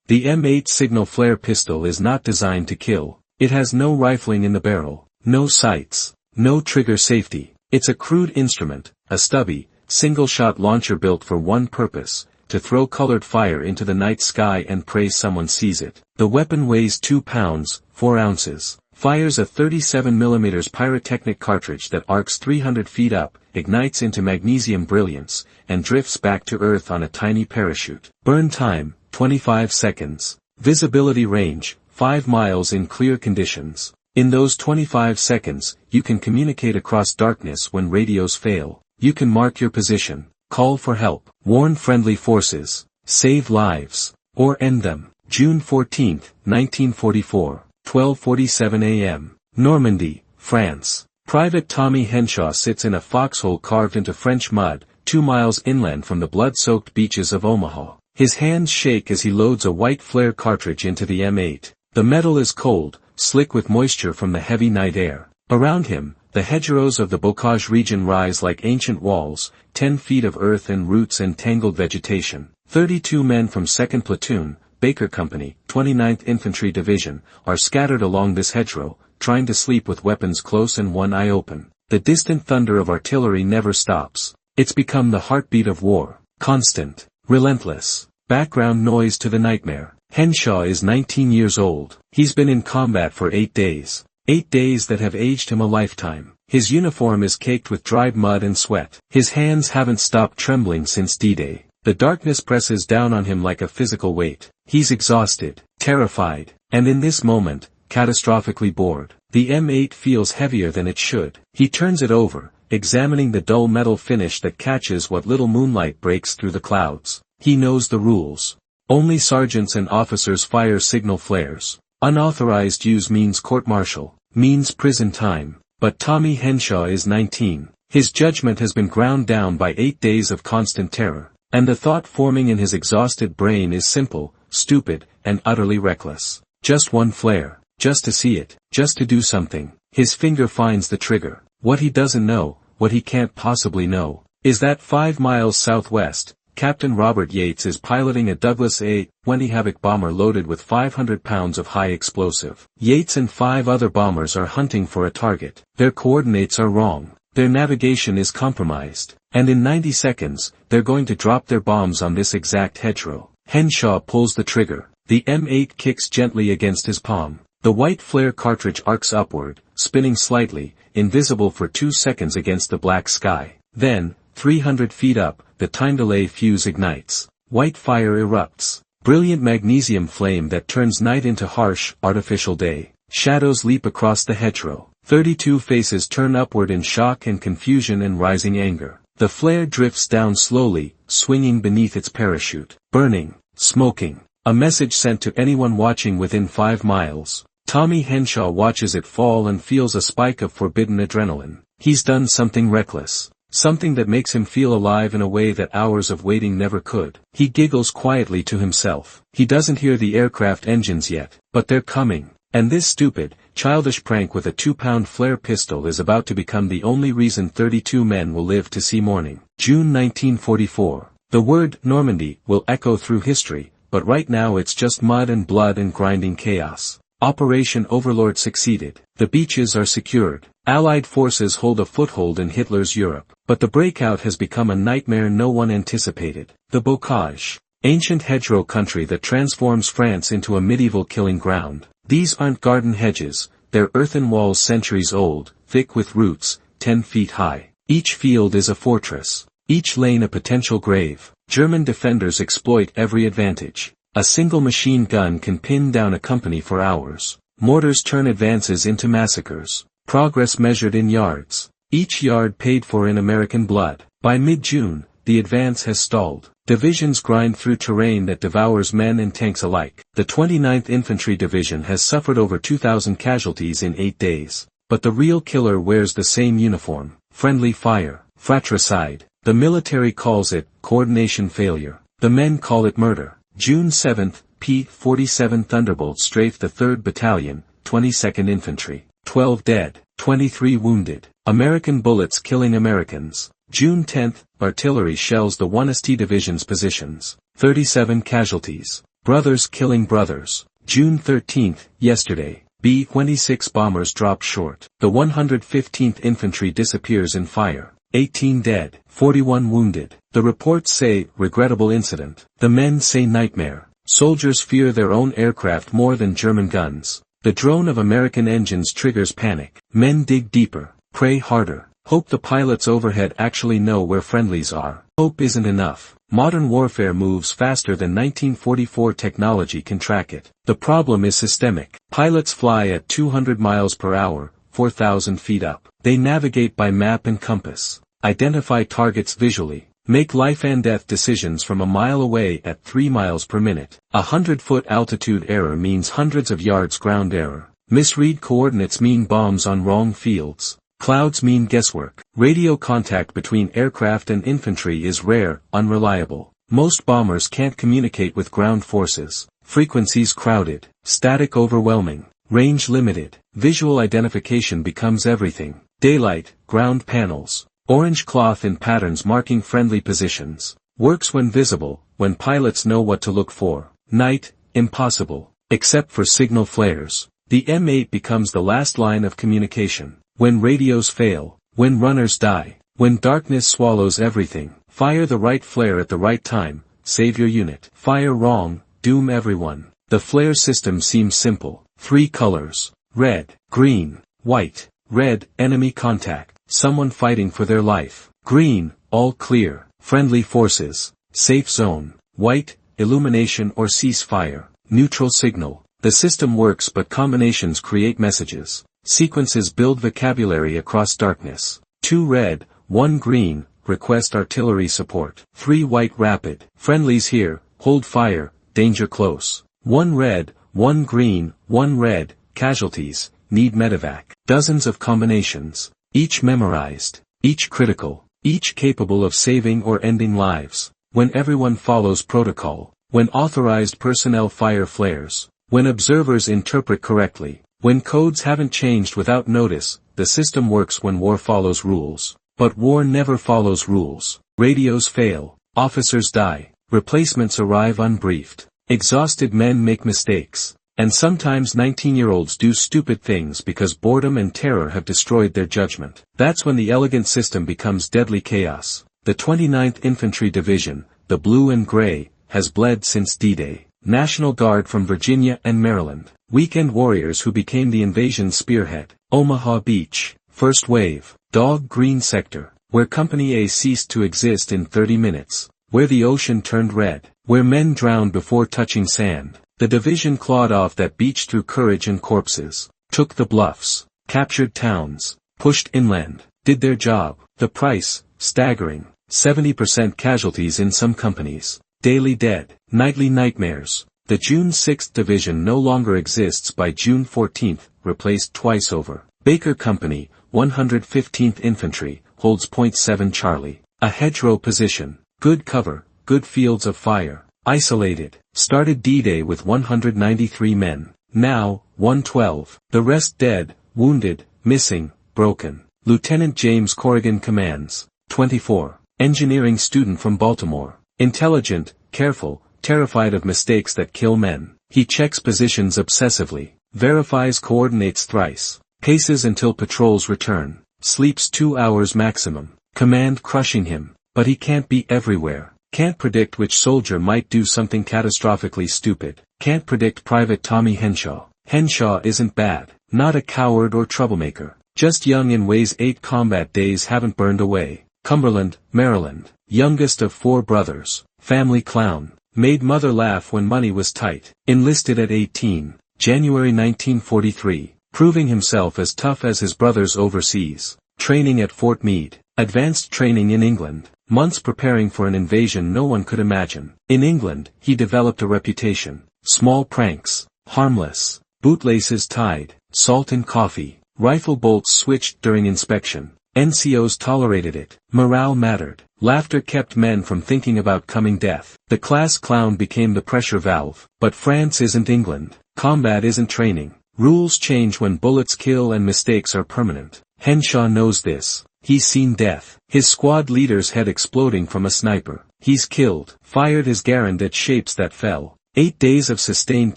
The M8 signal flare pistol is not designed to kill. It has no rifling in the barrel, no sights, no trigger safety. It's a crude instrument, a stubby, single-shot launcher built for one purpose, to throw colored fire into the night sky and pray someone sees it. The weapon weighs 2 pounds, 4 ounces, fires a 37mm pyrotechnic cartridge that arcs 300 feet up, ignites into magnesium brilliance, and drifts back to Earth on a tiny parachute. Burn time, 25 seconds. Visibility range, 5 miles in clear conditions. In those 25 seconds, you can communicate across darkness when radios fail. You can mark your position, call for help, warn friendly forces, save lives, or end them. June 14, 1944, 12:47 a.m. Normandy, France. Private Tommy Henshaw sits in a foxhole carved into French mud, 2 miles inland from the blood-soaked beaches of Omaha. His hands shake as he loads a white flare cartridge into the M8. The metal is cold, slick with moisture from the heavy night air. Around him, the hedgerows of the Bocage region rise like ancient walls, 10 feet of earth and roots and tangled vegetation. 32 men from 2nd Platoon, Baker Company, 29th Infantry Division, are scattered along this hedgerow, trying to sleep with weapons close and one eye open. The distant thunder of artillery never stops. It's become the heartbeat of war. Constant, relentless, background noise to the nightmare. Henshaw is 19 years old. He's been in combat for 8 days. 8 days that have aged him a lifetime. His uniform is caked with dried mud and sweat. His hands haven't stopped trembling since D-Day. The darkness presses down on him like a physical weight. He's exhausted, terrified, and in this moment, catastrophically bored. The M8 feels heavier than it should. He turns it over, examining the dull metal finish that catches what little moonlight breaks through the clouds. He knows the rules. Only sergeants and officers fire signal flares. Unauthorized use means court-martial, means prison time. But Tommy Henshaw is 19. His judgment has been ground down by 8 days of constant terror. And the thought forming in his exhausted brain is simple, stupid, and utterly reckless. Just one flare. Just to see it. Just to do something. His finger finds the trigger. What he doesn't know, what he can't possibly know, is that 5 miles southwest, Captain Robert Yates is piloting a Douglas A-20 Havoc bomber loaded with 500 pounds of high explosive. Yates and 5 other bombers are hunting for a target. Their coordinates are wrong. Their navigation is compromised. And in 90 seconds, they're going to drop their bombs on this exact hedgerow. Henshaw pulls the trigger. The M8 kicks gently against his palm. The white flare cartridge arcs upward, spinning slightly, invisible for 2 seconds against the black sky. Then, 300 feet up, the time delay fuse ignites. White fire erupts. Brilliant magnesium flame that turns night into harsh, artificial day. Shadows leap across the hedgerow. 32 faces turn upward in shock and confusion and rising anger. The flare drifts down slowly, swinging beneath its parachute. Burning, smoking. A message sent to anyone watching within 5 miles. Tommy Henshaw watches it fall and feels a spike of forbidden adrenaline. He's done something reckless. Something that makes him feel alive in a way that hours of waiting never could. He giggles quietly to himself. He doesn't hear the aircraft engines yet, but they're coming. And this stupid, childish prank with a 2-pound flare pistol is about to become the only reason 32 men will live to see morning. June 1944. The word Normandy will echo through history, but right now it's just mud and blood and grinding chaos. Operation Overlord succeeded. The beaches are secured. Allied forces hold a foothold in Hitler's Europe. But the breakout has become a nightmare no one anticipated. The Bocage. Ancient hedgerow country that transforms France into a medieval killing ground. These aren't garden hedges, they're earthen walls centuries old, thick with roots, 10 feet high. Each field is a fortress. Each lane a potential grave. German defenders exploit every advantage. A single machine gun can pin down a company for hours. Mortars turn advances into massacres. Progress measured in yards. Each yard paid for in American blood. By mid-June, the advance has stalled. Divisions grind through terrain that devours men and tanks alike. The 29th Infantry Division has suffered over 2,000 casualties in 8 days. But the real killer wears the same uniform. Friendly fire. Fratricide. The military calls it coordination failure. The men call it murder. June 7, P-47 Thunderbolt strafed the 3rd Battalion, 22nd Infantry. 12 dead, 23 wounded. American bullets killing Americans. June 10, artillery shells the 1st Division's positions. 37 casualties. Brothers killing brothers. June 13, yesterday. B-26 bombers drop short. The 115th Infantry disappears in fire. 18 dead, 41 wounded. The reports say, regrettable incident. The men say nightmare. Soldiers fear their own aircraft more than German guns. The drone of American engines triggers panic. Men dig deeper, pray harder. Hope the pilots overhead actually know where friendlies are. Hope isn't enough. Modern warfare moves faster than 1944 technology can track it. The problem is systemic. Pilots fly at 200 miles per hour, 4,000 feet up. They navigate by map and compass, identify targets visually, make life and death decisions from a mile away at 3 miles per minute. 100-foot altitude error means hundreds of yards ground error. Misread coordinates mean bombs on wrong fields. Clouds mean guesswork. Radio contact between aircraft and infantry is rare, unreliable. Most bombers can't communicate with ground forces. Frequencies crowded. Static overwhelming. Range limited. Visual identification becomes everything. Daylight, ground panels. Orange cloth in patterns marking friendly positions. Works when visible, when pilots know what to look for. Night, impossible. Except for signal flares. The M8 becomes the last line of communication. When radios fail, when runners die, when darkness swallows everything, fire the right flare at the right time, save your unit. Fire wrong, doom everyone. The flare system seems simple. 3 colors. Red, green, white. Red, enemy contact, someone fighting for their life. Green, all clear, friendly forces, safe zone. White, illumination or ceasefire. Neutral signal. The system works but combinations create messages. Sequences build vocabulary across darkness. 2 red, 1 green, request artillery support. 3 white rapid, friendlies here, hold fire, danger close. 1 red, 1 green, 1 red, casualties, need medevac. Dozens of combinations, each memorized, each critical, each capable of saving or ending lives. When everyone follows protocol, when authorized personnel fire flares, when observers interpret correctly, when codes haven't changed without notice, the system works when war follows rules. But war never follows rules. Radios fail, officers die, replacements arrive unbriefed. Exhausted men make mistakes. And sometimes 19-year-olds do stupid things because boredom and terror have destroyed their judgment. That's when the elegant system becomes deadly chaos. The 29th Infantry Division, the blue and gray, has bled since D-Day. National Guard from Virginia and Maryland. Weekend warriors who became the invasion's spearhead. Omaha Beach, first wave. Dog Green Sector, where Company A ceased to exist in 30 minutes. Where the ocean turned red. Where men drowned before touching sand. The division clawed off that beach through courage and corpses. Took the bluffs. Captured towns. Pushed inland. Did their job. The price, staggering. 70% casualties in some companies. Daily dead. Nightly nightmares. The June 6th Division no longer exists by June 14th, replaced twice over. Baker Company, 115th Infantry, holds Point 7 Charlie. A hedgerow position. Good cover, good fields of fire. Isolated. Started D-Day with 193 men. Now, 112. The rest dead, wounded, missing, broken. Lieutenant James Corrigan commands. 24. Engineering student from Baltimore. Intelligent, careful, terrified of mistakes that kill men. He checks positions obsessively. Verifies coordinates thrice. Paces until patrols return. Sleeps 2 hours maximum. Command crushing him. But he can't be everywhere. Can't predict which soldier might do something catastrophically stupid. Can't predict Private Tommy Henshaw. Henshaw isn't bad. Not a coward or troublemaker. Just young in ways 8 combat days haven't burned away. Cumberland, Maryland. Youngest of 4 brothers. Family clown. Made mother laugh when money was tight. Enlisted at 18. January 1943. Proving himself as tough as his brothers overseas. Training at Fort Meade. Advanced training in England. Months preparing for an invasion no one could imagine. In England, he developed a reputation. Small pranks. Harmless. Bootlaces tied. Salt in coffee. Rifle bolts switched during inspection. NCOs tolerated it. Morale mattered. Laughter kept men from thinking about coming death. The class clown became the pressure valve. But France isn't England. Combat isn't training. Rules change when bullets kill and mistakes are permanent. Henshaw knows this. He's seen death. His squad leader's head exploding from a sniper. He's killed. Fired his Garand at shapes that fell. 8 days of sustained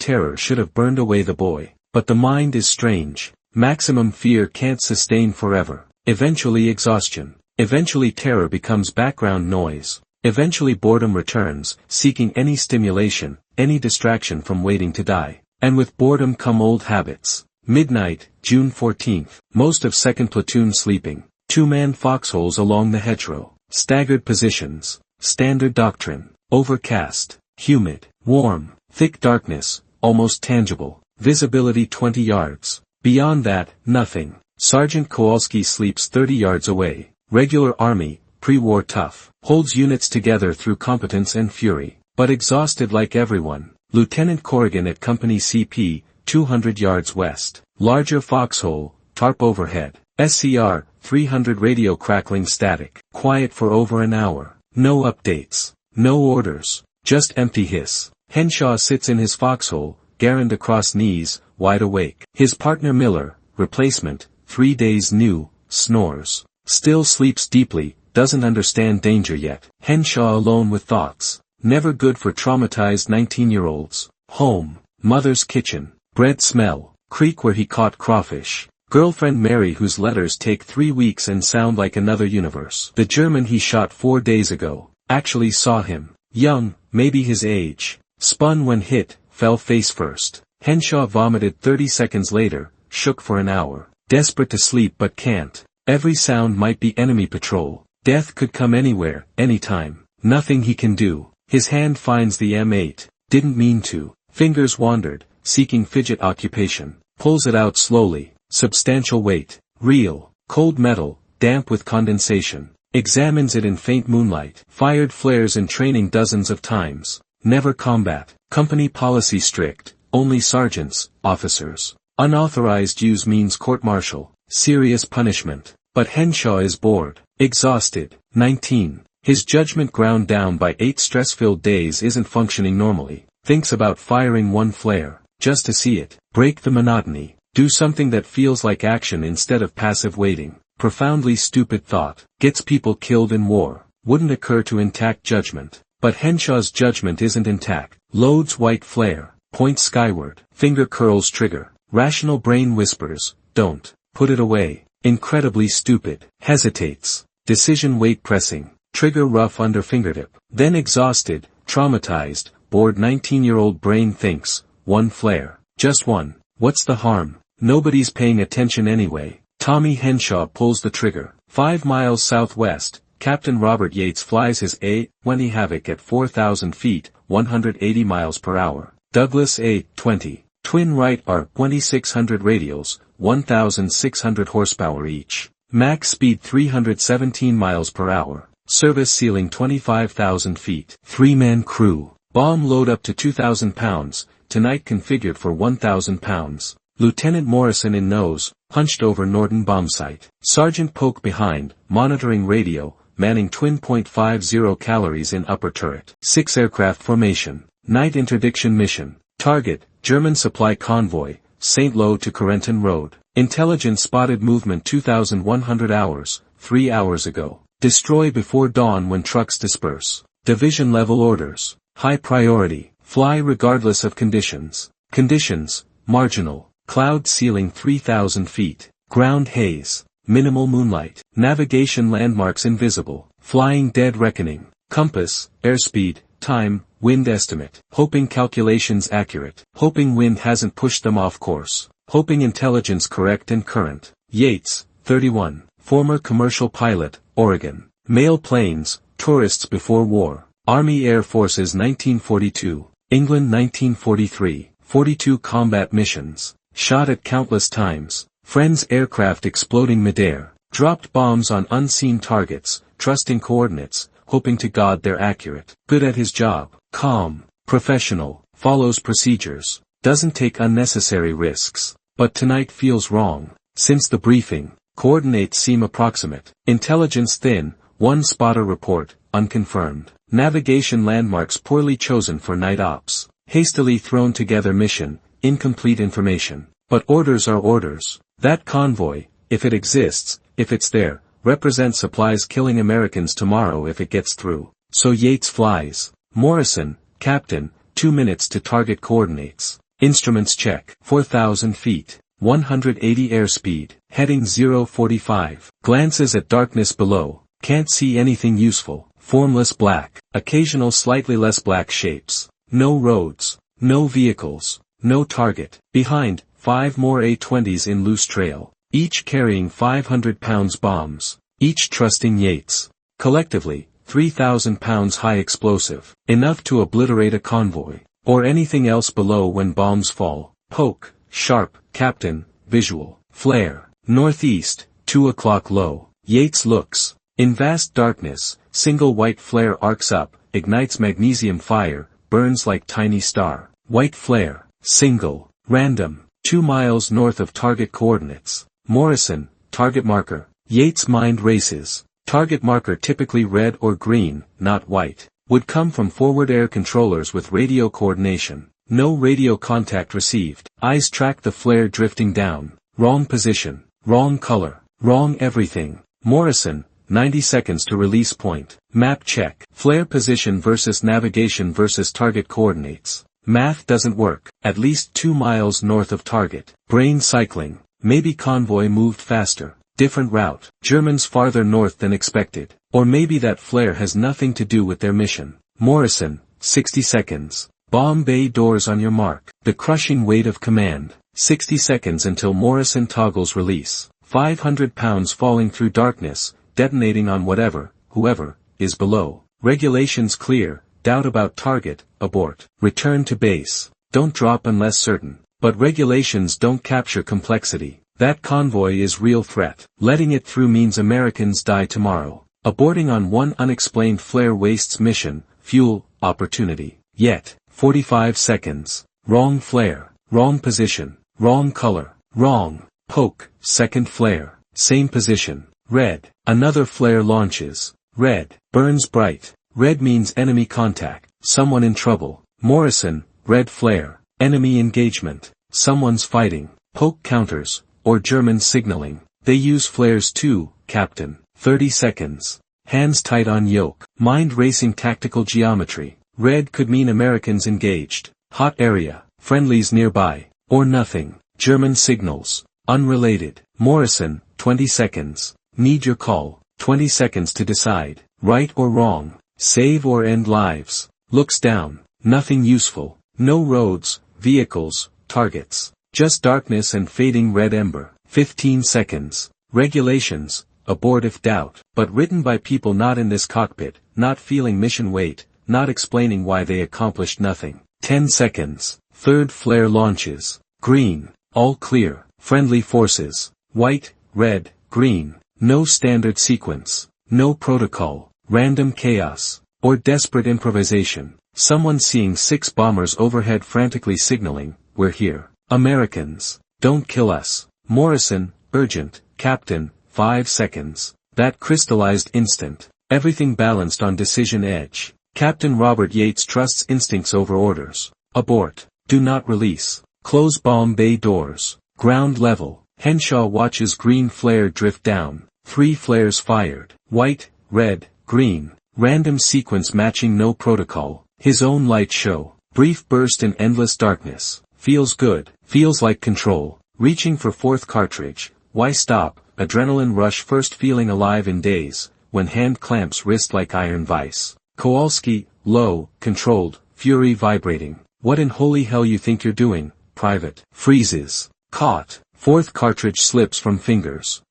terror should have burned away the boy. But the mind is strange. Maximum fear can't sustain forever. Eventually exhaustion. Eventually terror becomes background noise. Eventually boredom returns, seeking any stimulation, any distraction from waiting to die. And with boredom come old habits. Midnight, June 14th. Most of 2nd Platoon sleeping. 2-man foxholes along the hedgerow. Staggered positions. Standard doctrine. Overcast. Humid. Warm. Thick darkness. Almost tangible. Visibility 20 yards. Beyond that, nothing. Sergeant Kowalski sleeps 30 yards away. Regular army, pre-war tough. Holds units together through competence and fury. But exhausted like everyone. Lieutenant Corrigan at Company CP, 200 yards west. Larger foxhole, tarp overhead. SCR, 300 radio crackling static. Quiet for over an hour. No updates. No orders. Just empty hiss. Henshaw sits in his foxhole, Garand across knees, wide awake. His partner Miller, replacement, 3 days new, snores. Still sleeps deeply, doesn't understand danger yet. Henshaw alone with thoughts. Never good for traumatized 19-year-olds. Home. Mother's kitchen. Bread smell. Creek where he caught crawfish. Girlfriend Mary whose letters take 3 weeks and sound like another universe. The German he shot 4 days ago. Actually saw him. Young, maybe his age. Spun when hit, fell face first. Henshaw vomited 30 seconds later, shook for an hour. Desperate to sleep but can't. Every sound might be enemy patrol. Death could come anywhere, anytime. Nothing he can do. His hand finds the M8. Didn't mean to. Fingers wandered, seeking fidget occupation. Pulls it out slowly. Substantial weight. Real. Cold metal, damp with condensation. Examines it in faint moonlight. Fired flares in training dozens of times. Never combat. Company policy strict. Only sergeants, officers. Unauthorized use means court-martial. Serious punishment. But Henshaw is bored. Exhausted. 19. His judgment ground down by 8 stress-filled days isn't functioning normally. Thinks about firing one flare. Just to see it. Break the monotony. Do something that feels like action instead of passive waiting. Profoundly stupid thought. Gets people killed in war. Wouldn't occur to intact judgment. But Henshaw's judgment isn't intact. Loads white flare. Points skyward. Finger curls trigger. Rational brain whispers, don't. Put it away. Incredibly stupid. Hesitates. Decision weight pressing. Trigger rough under fingertip. Then exhausted, traumatized, bored 19-year-old brain thinks, one flare. Just one. What's the harm? Nobody's paying attention anyway. Tommy Henshaw pulls the trigger. 5 miles southwest, Captain Robert Yates flies his A-20 Havoc at 4,000 feet, 180 miles per hour. Douglas A-20. Twin Wright are 2,600 radials, 1,600 horsepower each. Max speed 317 miles per hour. Service ceiling 25,000 feet. 3-man crew. Bomb load up to 2,000 pounds, tonight configured for 1,000 pounds. Lieutenant Morrison in nose, hunched over Norden bombsight. Sergeant Polk behind, monitoring radio, manning twin .50 calories in upper turret. 6 aircraft formation. Night interdiction mission. Target, German supply convoy, St. Lo to Corentin Road. Intelligence spotted movement 2,100 hours, 3 hours ago. Destroy before dawn when trucks disperse. Division level orders. High priority. Fly regardless of conditions. Conditions, marginal. Cloud ceiling 3,000 feet. Ground haze. Minimal moonlight. Navigation landmarks invisible. Flying dead reckoning. Compass, airspeed, time, wind estimate. Hoping calculations accurate. Hoping wind hasn't pushed them off course. Hoping intelligence correct and current. Yates, 31. Former commercial pilot, Oregon. Male planes, tourists before war. Army Air Forces 1942. England 1943. 42 combat missions. Shot at countless times. Friends aircraft exploding midair. Dropped bombs on unseen targets, trusting coordinates, hoping to God they're accurate. Good at his job. Calm. Professional. Follows procedures. Doesn't take unnecessary risks. But tonight feels wrong. Since the briefing, coordinates seem approximate. Intelligence thin, one spotter report, unconfirmed. Navigation landmarks poorly chosen for night ops. Hastily thrown together mission, incomplete information. But orders are orders. That convoy, if it exists, if it's there, represents supplies killing Americans tomorrow if it gets through. So Yates flies. Morrison, captain, 2 minutes to target coordinates. Instruments check. 4,000 feet. 180 airspeed. Heading 045. Glances at darkness below. Can't see anything useful. Formless black. Occasional slightly less black shapes. No roads. No vehicles. No target. Behind, 5 more A-20s in loose trail. Each carrying 500 pounds bombs. Each trusting Yates. Collectively, 3,000 pounds high explosive. Enough to obliterate a convoy. Or anything else below when bombs fall. Poke. Sharp. Captain. Visual. Flare. Northeast. 2 o'clock low. Yates looks. In vast darkness, single white flare arcs up, ignites magnesium fire, burns like tiny star. White flare. Single. Random. 2 miles north of target coordinates. Morrison. Target marker. Yates' mind races. Target marker typically red or green, not white. Would come from forward air controllers with radio coordination. No radio contact received. Eyes track the flare drifting down. Wrong position. Wrong color. Wrong everything. Morrison. 90 seconds to release point. Map check. Flare position versus navigation versus target coordinates. Math doesn't work. At least 2 miles north of target. Brain cycling. Maybe convoy moved faster. Different route. Germans farther north than expected. Or maybe that flare has nothing to do with their mission. Morrison. 60 seconds. Bomb bay doors on your mark. The crushing weight of command. 60 seconds until Morrison toggles release. 500 pounds falling through darkness, detonating on whatever, whoever, is below. Regulations clear. Doubt about target. Abort. Return to base. Don't drop unless certain. But regulations don't capture complexity. That convoy is real threat. Letting it through means Americans die tomorrow. Aborting on one unexplained flare wastes mission, fuel, opportunity. Yet, 45 seconds. Wrong flare. Wrong position. Wrong color. Wrong. Poke. Second flare. Same position. Red. Another flare launches. Red. Burns bright. Red means enemy contact. Someone in trouble. Morrison. Red flare. Enemy engagement. Someone's fighting. Poke counters. Or German signaling. They use flares too, Captain. 30 seconds. Hands tight on yoke. Mind racing tactical geometry. Red could mean Americans engaged. Hot area. Friendlies nearby. Or nothing. German signals. Unrelated. Morrison. 20 seconds. Need your call. 20 seconds to decide. Right or wrong. Save or end lives. Looks down. Nothing useful. No roads, vehicles, targets. Just darkness and fading red ember. 15 seconds. Regulations. Abort if doubt. But written by people not in this cockpit, not feeling mission weight, not explaining why they accomplished nothing. 10 seconds. Third flare launches. Green. All clear. Friendly forces. White, red, green. No standard sequence. No protocol. Random chaos. Or desperate improvisation. Someone seeing 6 bombers overhead frantically signaling, "We're here. Americans. Don't kill us." Morrison. Urgent. Captain. 5 seconds. That crystallized instant. Everything balanced on decision edge. Captain Robert Yates trusts instincts over orders. Abort. Do not release. Close bomb bay doors. Ground level. Henshaw watches green flare drift down. 3 flares fired. White, red, green. Random sequence matching no protocol. His own light show. Brief burst in endless darkness. Feels good. Feels like control. Reaching for 4th cartridge. Why stop? Adrenaline rush first feeling alive in days, when hand clamps wrist like iron vice. Kowalski, low, controlled, fury vibrating. What in holy hell you think you're doing, Private? Freezes. Caught. 4th cartridge slips from fingers.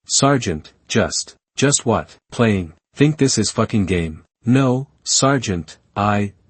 Sergeant, just what? Playing. Think this is fucking game? No, Sergeant,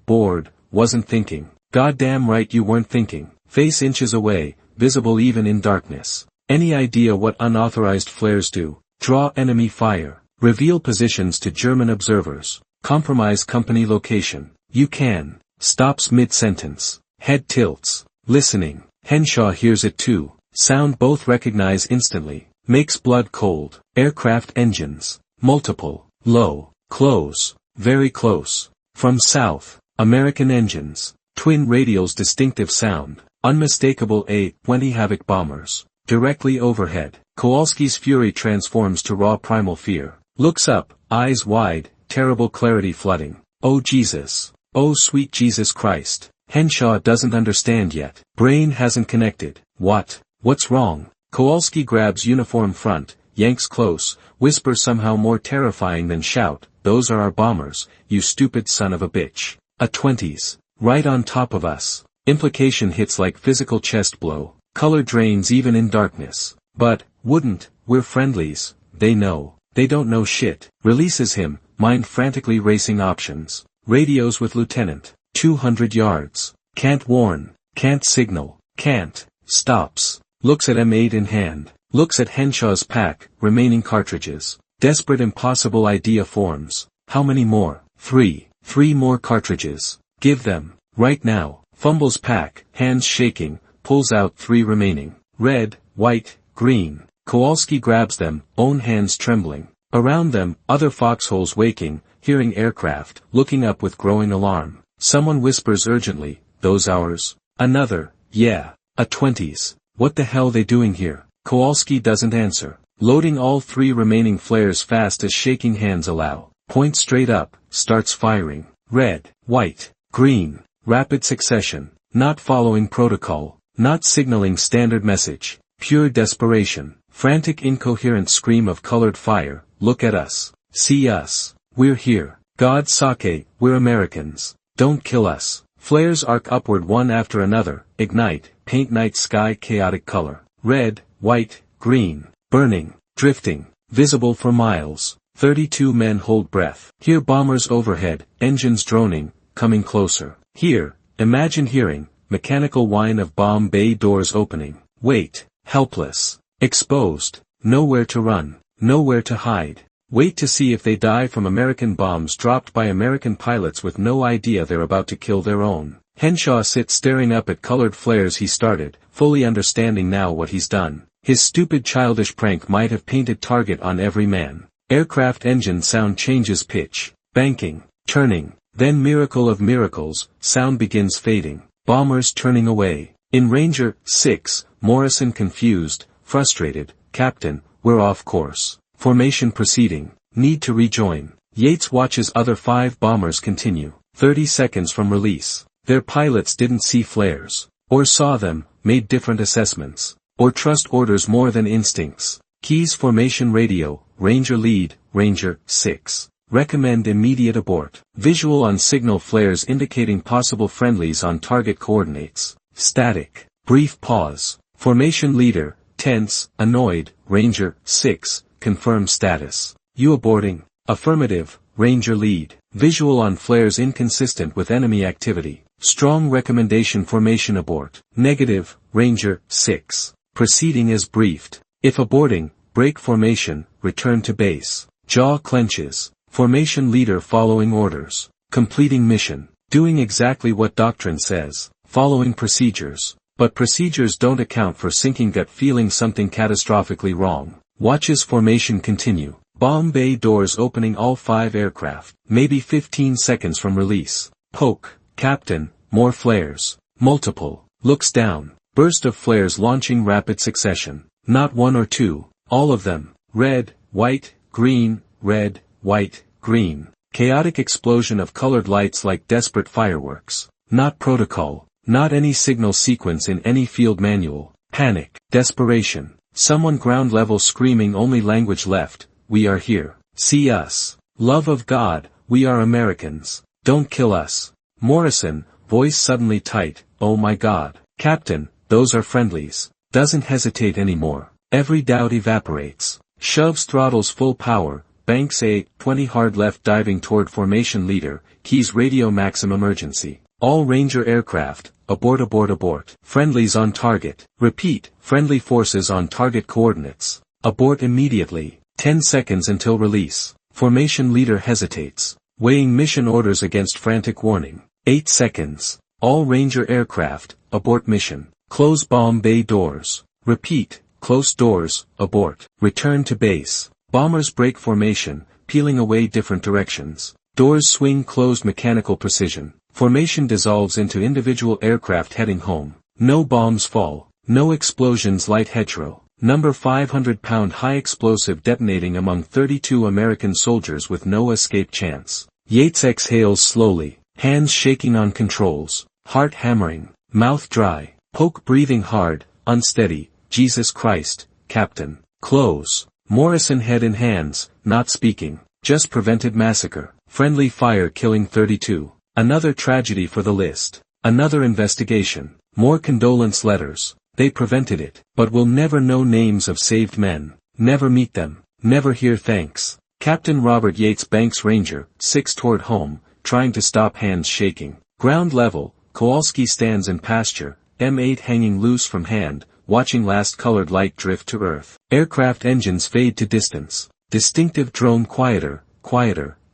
bored, wasn't thinking. Goddamn right you weren't thinking. Face inches away, visible even in darkness. Any idea what unauthorized flares do? Draw enemy fire. Reveal positions to German observers. Compromise company location. You can. Stops mid-sentence. Head tilts. Listening. Henshaw hears it too. Sound both recognize instantly. Makes blood cold. Aircraft engines. Multiple. Low. Close. Very close. From south. American engines. Twin radials distinctive sound. Unmistakable A-20 Havoc bombers. Directly overhead. Kowalski's fury transforms to raw primal fear. Looks up, eyes wide, terrible clarity flooding. Oh Jesus. Oh sweet Jesus Christ. Henshaw doesn't understand yet. Brain hasn't connected. What's wrong? Kowalski grabs uniform front, yanks close, whisper somehow more terrifying than shout, those are our bombers, you stupid son of a bitch. A-20s. Right on top of us. Implication hits like physical chest blow. Color drains even in darkness. But, we're friendlies. They know. They don't know shit. Releases him, mind frantically racing options. Radios with Lieutenant. 200 yards. Can't warn. Can't signal. Can't. Stops. Looks at M8 in hand. Looks at Henshaw's pack, remaining cartridges. Desperate impossible idea forms. How many more? 3. 3 more cartridges. Give them. Right now. Fumbles pack, hands shaking, pulls out 3 remaining. Red, white, green. Kowalski grabs them, own hands trembling. Around them, other foxholes waking, hearing aircraft, looking up with growing alarm. Someone whispers urgently, those ours? Another, yeah. A-20s. What the hell they doing here? Kowalski doesn't answer. Loading all 3 remaining flares fast as shaking hands allow. Points straight up, starts firing. Red, white, green. Rapid succession. Not following protocol. Not signaling standard message. Pure desperation. Frantic incoherent scream of colored fire. Look at us. See us. We're here. God sake, we're Americans. Don't kill us. Flares arc upward one after another, ignite, paint night sky chaotic color. Red, white, green, burning, drifting, visible for miles. 32 men hold breath. Hear bombers overhead, engines droning, coming closer. Here, imagine hearing, mechanical whine of bomb bay doors opening. Wait, helpless, exposed, nowhere to run, nowhere to hide. Wait to see if they die from American bombs dropped by American pilots with no idea they're about to kill their own. Henshaw sits staring up at colored flares he started, fully understanding now what he's done. His stupid childish prank might have painted target on every man. Aircraft engine sound changes pitch, banking, turning, then miracle of miracles, sound begins fading. Bombers turning away. In Ranger 6, Morrison confused, frustrated, Captain, we're off course. Formation proceeding. Need to rejoin. Yates watches other 5 bombers continue. 30 seconds from release. Their pilots didn't see flares. Or saw them, made different assessments. Or trust orders more than instincts. Keys formation radio, Ranger lead, Ranger 6. Recommend immediate abort. Visual on signal flares indicating possible friendlies on target coordinates. Static. Brief pause. Formation leader, tense, annoyed, Ranger 6. Confirm status. You aborting? Affirmative, Ranger lead. Visual on flares inconsistent with enemy activity. Strong recommendation formation abort. Negative, Ranger 6. Proceeding as briefed. If aborting, break formation, return to base. Jaw clenches. Formation leader following orders. Completing mission. Doing exactly what doctrine says. Following procedures. But procedures don't account for sinking gut feeling something catastrophically wrong. Watches formation continue. Bomb bay doors opening all 5 aircraft. Maybe 15 seconds from release. Poke. Captain. More flares. Multiple. Looks down. Burst of flares launching rapid succession. Not 1 or 2. All of them. Red, white, green, red, white, green. Chaotic explosion of colored lights like desperate fireworks. Not protocol. Not any signal sequence in any field manual. Panic. Desperation. Someone ground level screaming only language left, we are here. See us. Love of God, we are Americans. Don't kill us. Morrison, voice suddenly tight, oh my God. Captain, those are friendlies. Doesn't hesitate anymore. Every doubt evaporates. Shoves throttles full power, banks A-20 hard left diving toward formation leader, keys radio maximum emergency. All Ranger aircraft, abort. Friendlies on target. Repeat, friendly forces on target coordinates. Abort immediately. 10 seconds until release. Formation leader hesitates. Weighing mission orders against frantic warning. 8 seconds. All Ranger aircraft, abort mission. Close bomb bay doors. Repeat, close doors, abort. Return to base. Bombers break formation, peeling away different directions. Doors swing closed mechanical precision. Formation dissolves into individual aircraft heading home. No bombs fall. No explosions light hetero. Number 500-pound high explosive detonating among 32 American soldiers with no escape chance. Yates exhales slowly. Hands shaking on controls, heart hammering, mouth dry, poke breathing hard, unsteady, Jesus Christ, Captain. Close. Morrison head in hands, not speaking. Just prevented massacre. Friendly fire killing 32. Another tragedy for the list. Another investigation. More condolence letters. They prevented it. But we'll never know names of saved men. Never meet them. Never hear thanks. Captain Robert Yates Banks Ranger, 6 toward home, trying to stop hands shaking. Ground level, Kowalski stands in pasture, M8 hanging loose from hand, watching last colored light drift to earth. Aircraft engines fade to distance. Distinctive drone quieter,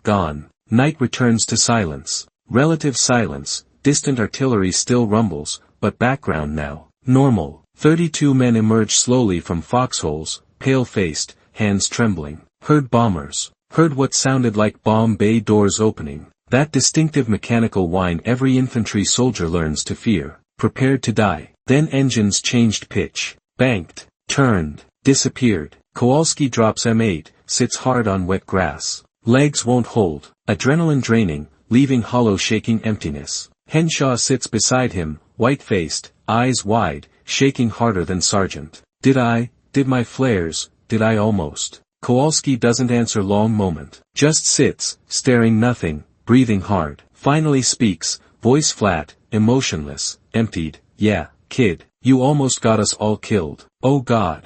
gone. Night returns to silence. Relative silence, distant artillery still rumbles, but background now. Normal. 32 men emerge slowly from foxholes, pale-faced, hands trembling. Heard bombers. Heard what sounded like bomb bay doors opening. That distinctive mechanical whine every infantry soldier learns to fear. Prepared to die. Then engines changed pitch. Banked. Turned. Disappeared. Kowalski drops M8, sits hard on wet grass. Legs won't hold. Adrenaline draining, leaving hollow shaking emptiness. Henshaw sits beside him, white-faced, eyes wide, shaking harder than Sergeant. Did my flares, did I almost? Kowalski doesn't answer long moment. Just sits, staring nothing, breathing hard. Finally speaks, voice flat, emotionless, emptied. Yeah, kid, you almost got us all killed. Oh God,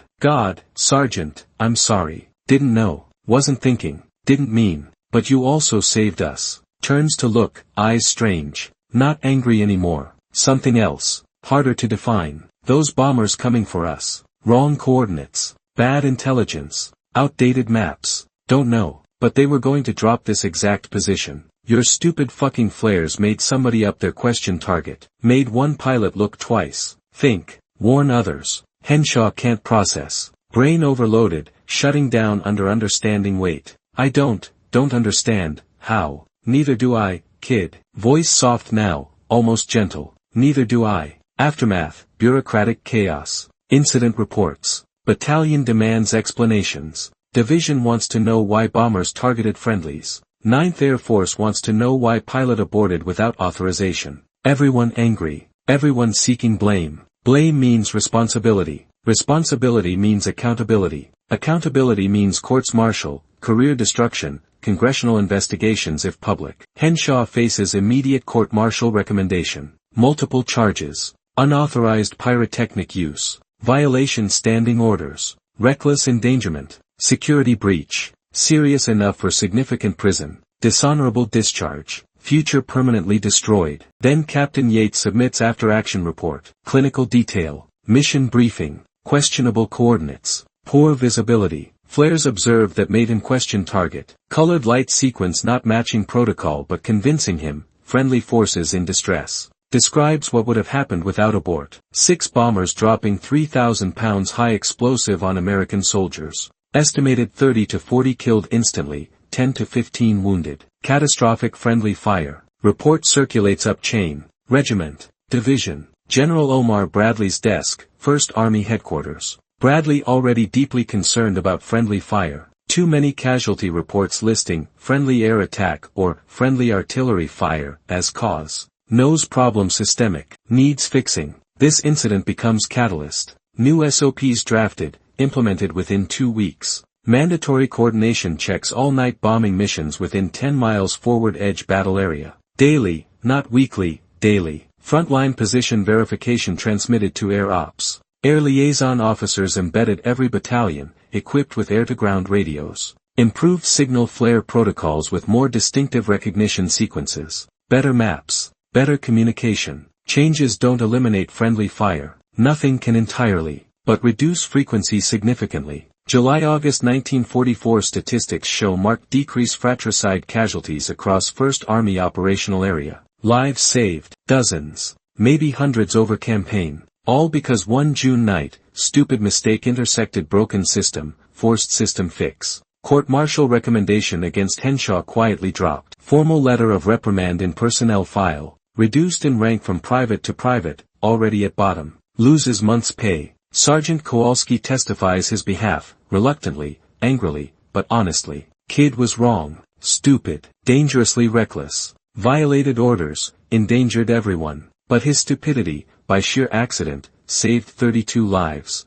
Sergeant, I'm sorry. Didn't know, wasn't thinking, didn't mean, but you also saved us. Turns to look, eyes strange. Not angry anymore. Something else, harder to define. Those bombers coming for us. Wrong coordinates. Bad intelligence. Outdated maps. Don't know, but they were going to drop this exact position. Your stupid fucking flares made somebody up their question target. Made one pilot look twice. Think. Warn others. Henshaw can't process. Brain overloaded, shutting down under understanding weight. I don't understand, how. Neither do I, kid. Voice soft now, almost gentle. Neither do I. Aftermath, bureaucratic chaos. Incident reports. Battalion demands explanations. Division wants to know why bombers targeted friendlies. 9th Air Force wants to know why pilot aborted without authorization. Everyone angry. Everyone seeking blame. Blame means responsibility. Responsibility means accountability. Accountability means courts-martial, career destruction, congressional investigations if public. Henshaw faces immediate court-martial recommendation. Multiple charges. Unauthorized pyrotechnic use. Violation standing orders. Reckless endangerment. Security breach. Serious enough for significant prison. Dishonorable discharge. Future permanently destroyed. Then Captain Yates submits after-action report. Clinical detail. Mission briefing. Questionable coordinates. Poor visibility. Flares observed that made him question target. Colored light sequence not matching protocol but convincing him. Friendly forces in distress. Describes what would have happened without abort. 6 bombers dropping 3,000 pounds high explosive on American soldiers. Estimated 30 to 40 killed instantly, 10 to 15 wounded. Catastrophic friendly fire. Report circulates up chain. Regiment. Division. General Omar Bradley's desk, 1st Army Headquarters. Bradley already deeply concerned about friendly fire. Too many casualty reports listing friendly air attack or friendly artillery fire as cause. Knows problem systemic. Needs fixing. This incident becomes catalyst. New SOPs drafted, implemented within 2 weeks. Mandatory coordination checks all-night bombing missions within 10 miles forward edge battle area. Daily, not weekly, daily. Frontline position verification transmitted to Air Ops. Air liaison officers embedded every battalion, equipped with air-to-ground radios. Improved signal flare protocols with more distinctive recognition sequences. Better maps. Better communication. Changes don't eliminate friendly fire. Nothing can entirely, but reduce frequency significantly. July-August 1944 statistics show marked decrease fratricide casualties across 1st Army operational area. Lives saved, dozens, maybe hundreds over campaign. All because one June night, stupid mistake intersected broken system, forced system fix. Court-martial recommendation against Henshaw quietly dropped. Formal letter of reprimand in personnel file. Reduced in rank from private to private, already at bottom. Loses month's pay. Sergeant Kowalski testifies his behalf, reluctantly, angrily, but honestly. Kid was wrong. Stupid. Dangerously reckless. violated orders, endangered everyone, but his stupidity, by sheer accident, saved 32 lives.